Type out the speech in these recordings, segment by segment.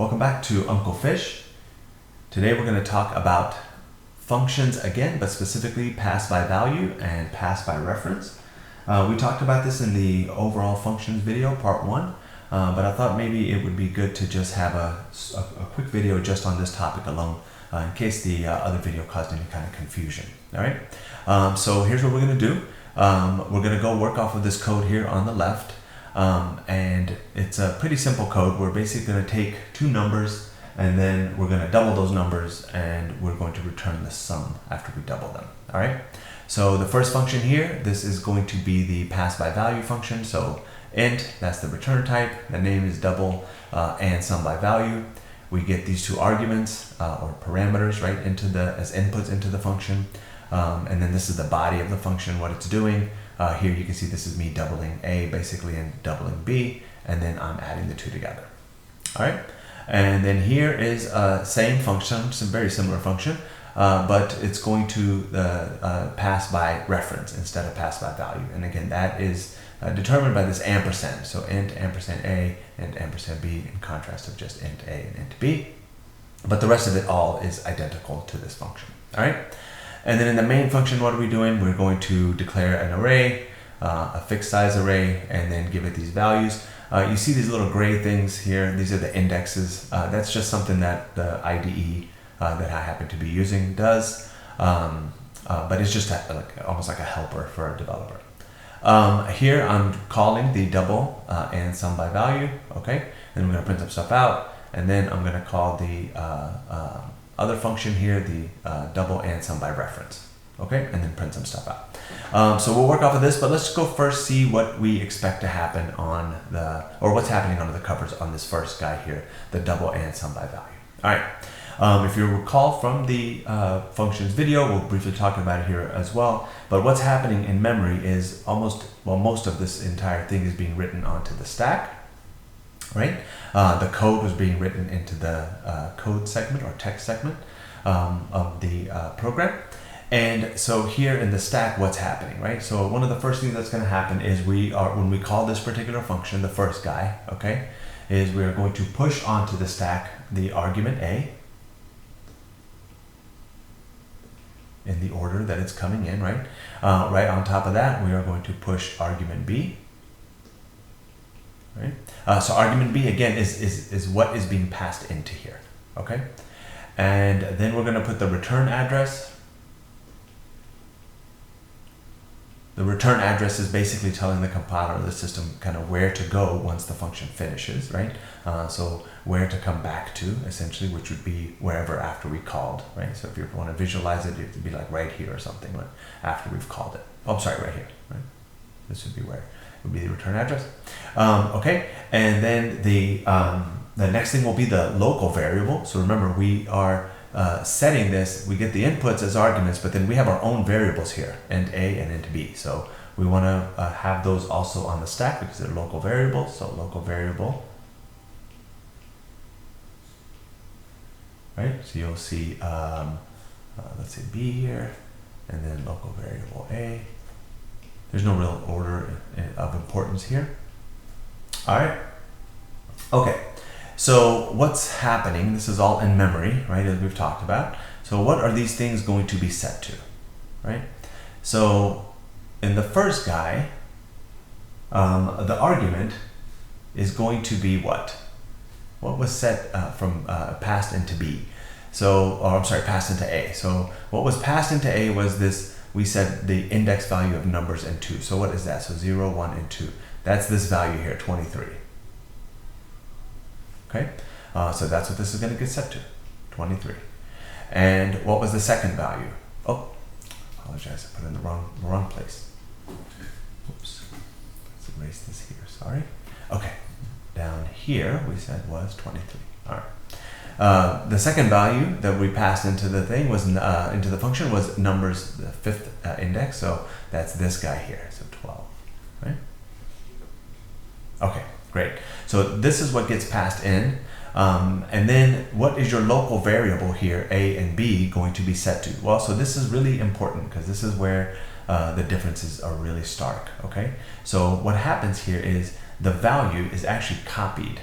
Welcome back to Uncle Fish. Today we're going to talk about functions again, but specifically pass by value and pass by reference. We talked about this in the overall functions video, part 1, but I thought maybe it would be good to just have a quick video just on this topic alone, in case the other video caused any kind of confusion. All right, so here's what we're going to do. We're going to go work off of this code here on the left, and it's a pretty simple code. We're basically going to take two numbers and then we're going to double those numbers and we're going to return the sum after we double them. All right, so the first function here, this is going to be the pass by value function. So int, that's the return type, the name is double and sum by value. We get these two arguments or parameters right as inputs into the function, and then this is the body of the function, what it's doing. Here you can see this is me doubling A basically and doubling B, and then I'm adding the two together. All right, and then here is a same function, it's a very similar function, but it's going to pass by reference instead of pass by value. And again, that is determined by this ampersand. So int ampersand A and ampersand B in contrast of just int A and int B. But the rest of it all is identical to this function. All right. And then in the main function, what are we doing? We're going to declare an array, a fixed size array, and then give it these values. You see these little gray things here. These are the indexes. That's just something that the IDE that I happen to be using does. But it's just almost like a helper for a developer. Here I'm calling the double and sum by value. Okay, and we're going to print some stuff out, and then I'm going to call the other function here, the double and sum by reference. Okay, and then print some stuff out. So we'll work off of this, but let's go first see what we expect to happen on what's happening under the covers on this first guy here, the double and sum by value. All right, if you recall from the functions video, we'll briefly talk about it here as well, but what's happening in memory is most of this entire thing is being written onto the stack. Right, the code was being written into the code segment or text segment of the program. And so here in the stack, what's happening, right? So one of the first things that's going to happen is when we call this particular function, the first guy, okay, is we are going to push onto the stack the argument A in the order that it's coming in, right? Right on top of that, we are going to push argument B. Right? So argument B again is what is being passed into here, okay? And then we're going to put the return address. The return address is basically telling the compiler or the system kind of where to go once the function finishes, right? So where to come back to, essentially, which would be wherever after we called, right? So if you want to visualize it, it would be like right here or something, right? After we've called it. Oh, I'm sorry, right here, right? This would be where would be the return address. Okay, and then the next thing will be the local variable. So remember, we are setting this, we get the inputs as arguments, but then we have our own variables here, int A and int B. So we want to have those also on the stack because they're local variables. So local variable, right? So you'll see, let's say B here, and then local variable A. There's no real order of importance here. All right. Okay. So what's happening? This is all in memory, right? As we've talked about. So what are these things going to be set to, right? So in the first guy, the argument is going to be what? What was set from passed into B? So, or I'm sorry, passed into A. So what was passed into A was this. We set the index value of numbers and 2. So what is that? So 0, 1, and 2. That's this value here, 23. Okay, so that's what this is going to get set to, 23. And what was the second value? Oh, apologize, I put it in the wrong place. Oops, let's erase this here, sorry. Okay, down here we said was 23. All right. The second value that we passed into the thing was into the function was numbers, the fifth index. So that's this guy here. So 12, right? Okay, great. So this is what gets passed in. And then what is your local variable here, A and B, going to be set to? Well, so this is really important because this is where the differences are really stark. Okay. So what happens here is the value is actually copied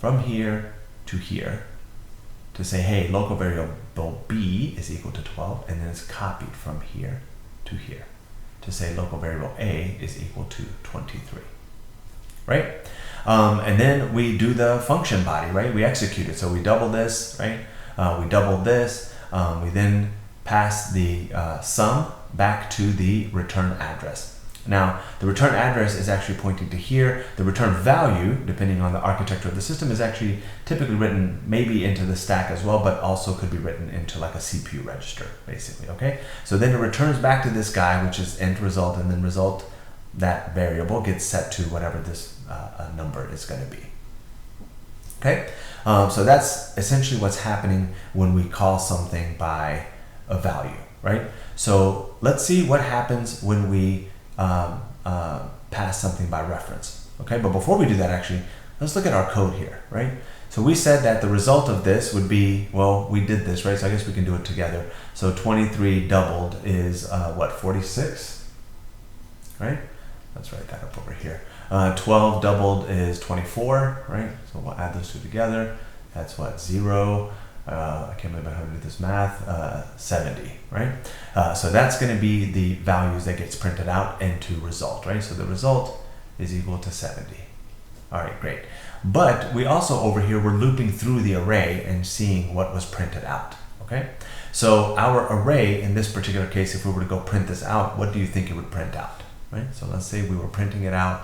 from here to here to say, hey, local variable B is equal to 12, and then it's copied from here to here to say local variable A is equal to 23, right? And then we do the function body, right? We execute it. So we double this, right? We double this. We then pass the sum back to the return address. Now, the return address is actually pointing to here. The return value, depending on the architecture of the system, is actually typically written maybe into the stack as well, but also could be written into like a CPU register, basically, okay? So then it returns back to this guy, which is end result, and then result, that variable gets set to whatever this number is going to be, okay? So that's essentially what's happening when we call something by a value, right? So let's see what happens when we pass something by reference, okay? But before we do that, actually, let's look at our code here, right? So we said that the result of this would be, well, we did this, right? So I guess we can do it together. So 23 doubled is what, 46, right? Let's write that up over here. 12 doubled is 24, right? So we'll add those two together. That's what, 0. I can't believe I have to do this math. 70, right? So that's going to be the values that gets printed out into result, right? So the result is equal to 70. All right, great. But we also over here, we're looping through the array and seeing what was printed out, okay? So our array, in this particular case, if we were to go print this out, what do you think it would print out, right? So let's say we were printing it out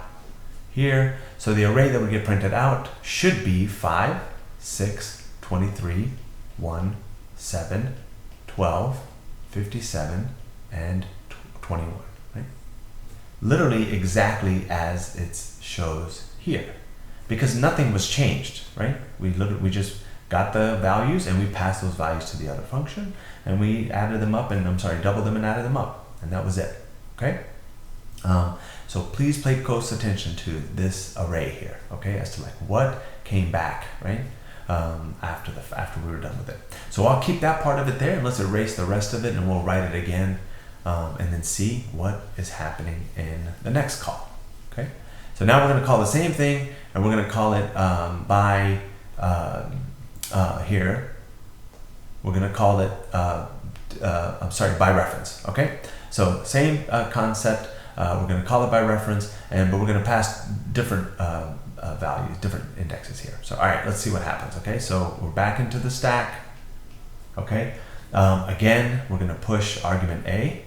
here. So the array that would get printed out should be 5, 6, 23, 1, 7, 12, 57, and 21, right? Literally exactly as it shows here, because nothing was changed, right? We just got the values and we passed those values to the other function and we added them up and, doubled them and added them up, and that was it, okay? So please pay close attention to this array here, okay, as to like what came back, right? After we were done with it. So I'll keep that part of it there and let's erase the rest of it and we'll write it again and then see what is happening in the next call, okay? So now we're going to call the same thing and we're going to call it by here. We're going to call it, by reference, okay? So same concept. We're going to call it by reference, but we're going to pass different values, different indexes here. So, all right, let's see what happens, okay? So we're back into the stack, okay? Again, we're going to push argument A,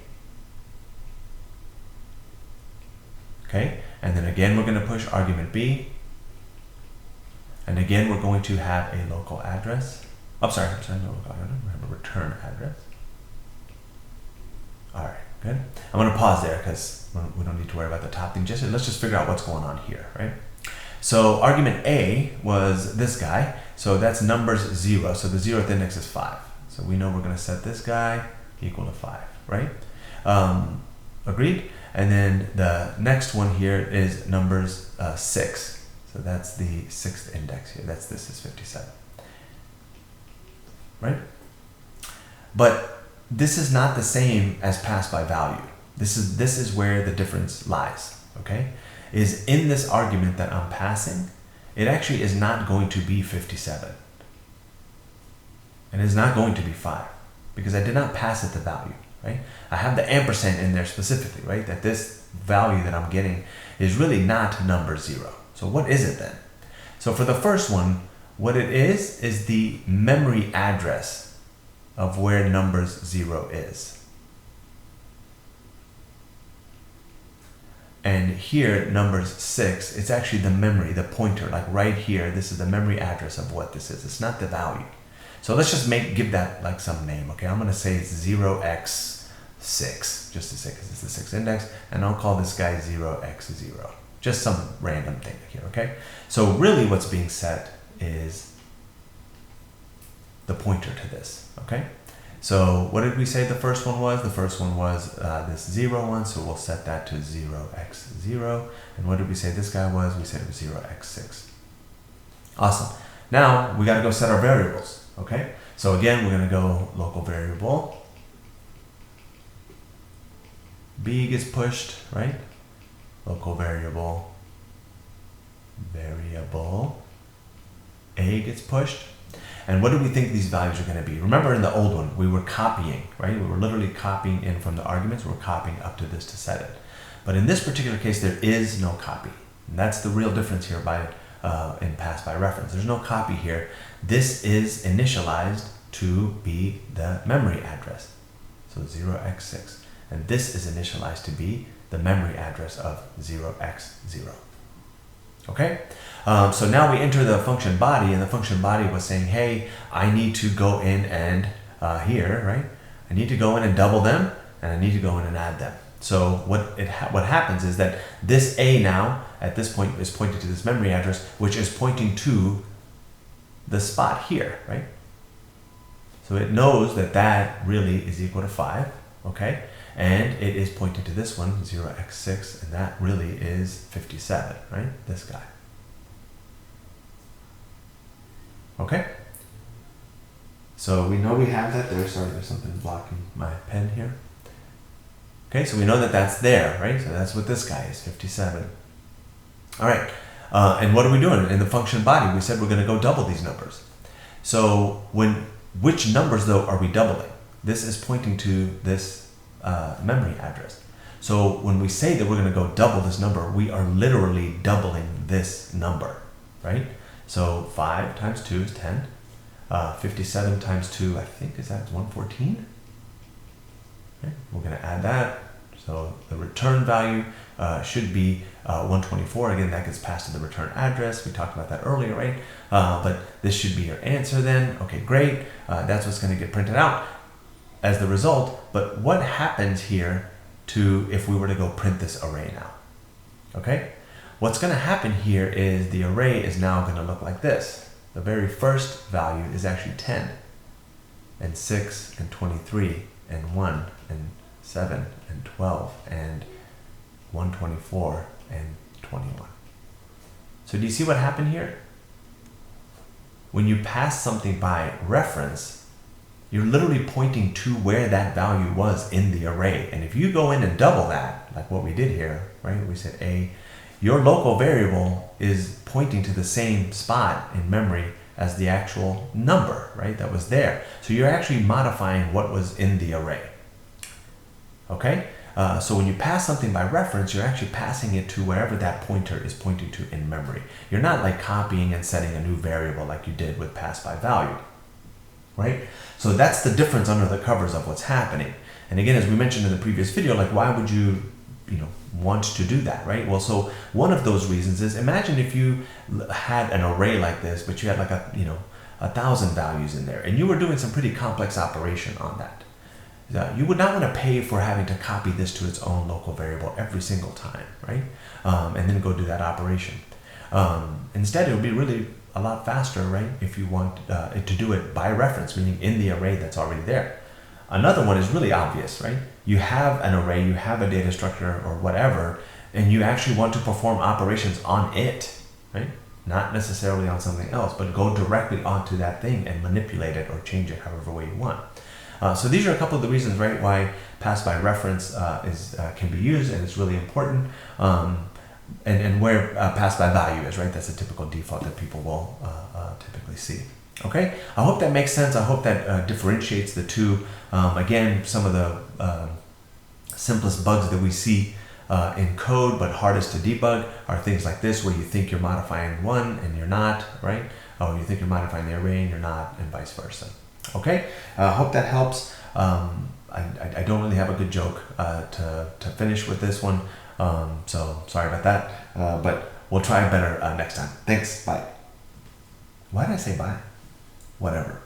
okay? And then again, we're going to push argument B. And again, we're going to have a local address. No local address. We have a return address. All right, good. I'm going to pause there because we don't need to worry about the top thing. Let's just figure out what's going on here, right? So argument A was this guy. So that's numbers 0. So the 0th index is 5. So we know we're going to set this guy equal to 5, right? Agreed? And then the next one here is numbers 6. So that's the 6th index here. This is 57, right? But this is not the same as pass by value. This is where the difference lies, okay? Is in this argument that I'm passing, it actually is not going to be 57. And it's not going to be 5 because I did not pass it the value, right? I have the ampersand in there specifically, right? That this value that I'm getting is really not number 0. So what is it then? So for the first one, what it is the memory address of where numbers 0 is. And here, numbers 6, it's actually the memory, the pointer, like right here, this is the memory address of what this is. It's not the value. So let's just give that like some name, okay? I'm gonna say it's 0x6, just to say, because it's the 6th index, and I'll call this guy 0x0. Just some random thing here, okay? So really what's being set is the pointer to this, okay? So what did we say the first one was? The first one was this 0 one, so we'll set that to 0x0. And what did we say this guy was? We said it was 0x6. Awesome. Now we got to go set our variables, okay? So again, we're going to go local variable. B gets pushed, right? Local variable. array gets pushed. And what do we think these values are going to be? Remember in the old one, we were copying, right? We were literally copying in from the arguments. We're copying up to this to set it. But in this particular case, there is no copy. And that's the real difference here in pass by reference. There's no copy here. This is initialized to be the memory address. So 0x6. And this is initialized to be the memory address of 0x0. Okay? So now we enter the function body, and the function body was saying, hey, I need to go in and here, right? I need to go in and double them, and I need to go in and add them. So what happens is that this A now, at this point, is pointing to this memory address, which is pointing to the spot here, right? So it knows that that really is equal to 5, okay? And it is pointing to this one, 0x6, and that really is 57, right? This guy. Okay? So we know we have that there. Sorry, there's something blocking my pen here. Okay, so we know that that's there, right? So that's what this guy is, 57. All right, and what are we doing? In the function body, we said we're going to go double these numbers. So which numbers, though, are we doubling? This is pointing to this memory address. So when we say that we're going to go double this number, we are literally doubling this number, right? So 5 times 2 is 10. 57 times 2, I think, is that 114? Okay. We're going to add that. So the return value should be 124. Again, that gets passed to the return address. We talked about that earlier, right? But this should be your answer then. Okay, great. That's what's going to get printed out as the result. But what happens here if we were to go print this array now? Okay? What's going to happen here is the array is now going to look like this. The very first value is actually 10, and 6, and 23, and 1, and 7, and 12, and 124, and 21. So do you see what happened here? When you pass something by reference, you're literally pointing to where that value was in the array. And if you go in and double that, like what we did here, right? We said A, your local variable is pointing to the same spot in memory as the actual number, right? That was there. So you're actually modifying what was in the array. Okay? So when you pass something by reference, you're actually passing it to wherever that pointer is pointing to in memory. You're not like copying and setting a new variable like you did with pass by value, right? So that's the difference under the covers of what's happening. And again, as we mentioned in the previous video, like why would you want to do that, right? Well, so one of those reasons is, imagine if you had an array like this, but you had like 1,000 values in there, and you were doing some pretty complex operation on that. You would not want to pay for having to copy this to its own local variable every single time, right? And then go do that operation. Instead, it would be really a lot faster, right? If you want to do it by reference, meaning in the array that's already there. Another one is really obvious, right? You have an array, you have a data structure or whatever, and you actually want to perform operations on it, right? Not necessarily on something else, but go directly onto that thing and manipulate it or change it however way you want. So these are a couple of the reasons, right, why pass by reference can be used, and it's really important. And where pass by value is, right? That's a typical default that people will typically see. Okay, I hope that makes sense. I hope that differentiates the two. Again, some of the simplest bugs that we see in code, but hardest to debug, are things like this, where you think you're modifying one and you're not, right? Or you think you're modifying the array and you're not, and vice versa. Okay, hope that helps. I don't really have a good joke to finish with this one, so sorry about that, but we'll try better next time. Thanks, bye. Why did I say bye? Whatever.